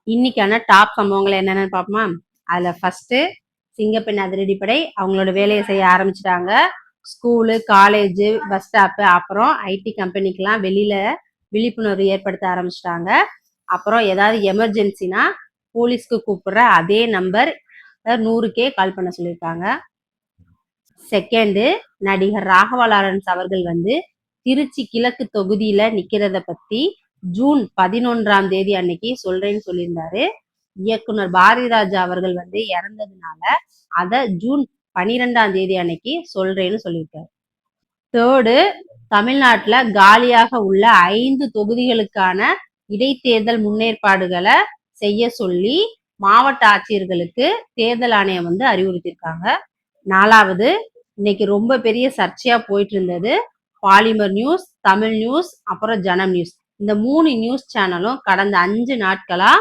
இன்னைக்கான டாப் சம்பவங்கள் என்னென்னு பார்ப்போமா? அதில் ஃபர்ஸ்ட் சிங்கப்பெண் அதிரடிப்படை அவங்களோட வேலையை செய்ய ஆரம்பிச்சிட்டாங்க. ஸ்கூலு, காலேஜு, பஸ் ஸ்டாப்பு, அப்புறம் ஐடி கம்பெனிக்கெல்லாம் வெளியில விழிப்புணர்வு ஏற்படுத்த ஆரம்பிச்சிட்டாங்க. அப்புறம் ஏதாவது எமர்ஜென்சினா போலீஸ்க்கு கூப்பிடுற அதே நம்பர் 100K கால் பண்ண சொல்லியிருக்காங்க. செகண்டு, நடிகர் ராகவா லாரன்ஸ் அவர்கள் திருச்சி கிழக்கு தொகுதியில நிக்கிறத பத்தி ஜூன் 11 அன்னைக்கு சொல்றேன்னு சொல்லியிருந்தாரு. இயக்குனர் பாரதிராஜா அவர்கள் இறந்ததுனால அத ஜூன் 12 அன்னைக்கு சொல்றேன்னு சொல்லியிருக்காரு. தேர்டு, தமிழ்நாட்டுல காலியாக உள்ள 5 தொகுதிகளுக்கான இடைத்தேர்தல் முன்னேற்பாடுகளை செய்ய சொல்லி மாவட்ட ஆட்சியர்களுக்கு தேர்தல் ஆணையம் அறிவுறுத்தியிருக்காங்க. 4வது, இன்னைக்கு ரொம்ப பெரிய சர்ச்சையா போயிட்டு இருந்தது பாலிமர் நியூஸ், தமிழ் நியூஸ், அப்புறம் ஜனம் நியூஸ். இந்த 3 நியூஸ் சேனலும் கடந்த 5 நாட்களா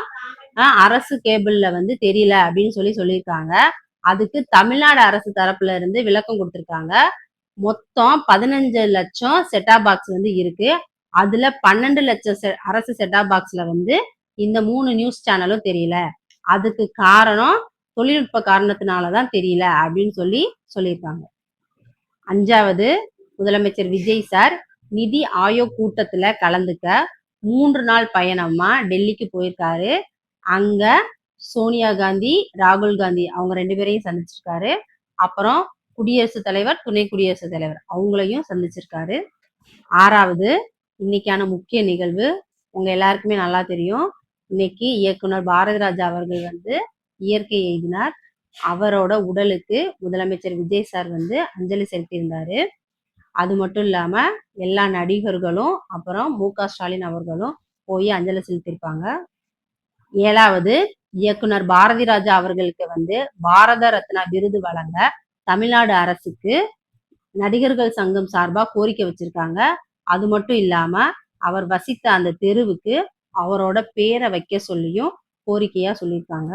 அரசு கேபிள்ல தெரியல அப்படின்னு சொல்லியிருக்காங்க. அதுக்கு தமிழ்நாடு அரசு தரப்புல இருந்து விளக்கம் கொடுத்திருக்காங்க. மொத்தம் 15 லட்சம் செட்டாப் பாக்ஸ் இருக்கு. அதுல 12 லட்சம் அரசு செட்டாப் பாக்ஸ்ல இந்த 3 நியூஸ் சேனலும் தெரியல. அதுக்கு காரணம் தொழில்நுட்ப காரணத்தினாலதான் தெரியல அப்படின்னு சொல்லியிருக்காங்க. 5வது, முதலமைச்சர் விஜய் சார் நிதி ஆயோக் கூட்டத்துல கலந்துக்க 3 நாள் பயணமா டெல்லிக்கு போயிருக்காரு. அங்க சோனியா காந்தி, ராகுல் காந்தி அவங்க 2 பேரையும் சந்திச்சிருக்காரு. அப்புறம் குடியரசுத் தலைவர், துணை குடியரசுத் தலைவர் அவங்களையும் சந்திச்சிருக்காரு. 6வது, இன்னைக்கான முக்கிய நிகழ்வு உங்க எல்லாருக்குமே நல்லா தெரியும். இன்னைக்கு இயக்குனர் பாரதிராஜா அவர்கள் இயற்கை எய்தினார். அவரோட உடலுக்கு முதலமைச்சர் விஜய் சார் அஞ்சலி செலுத்தியிருந்தாரு. அது மட்டும் இல்லாம எல்லா நடிகர்களும் அப்புறம் மு.க. ஸ்டாலின் அவர்களும் போய் அஞ்சலி செலுத்தியிருப்பாங்க. 7வது, இயக்குனர் பாரதிராஜா அவர்களுக்கு பாரத ரத்னா விருது வழங்க தமிழ்நாடு அரசுக்கு நடிகர்கள் சங்கம் சார்பா கோரிக்கை வச்சிருக்காங்க. அது மட்டும் இல்லாம அவர் வசித்த அந்த தெருவுக்கு அவரோட பேரை வைக்க சொல்லியும் கோரிக்கையா சொல்லியிருக்காங்க.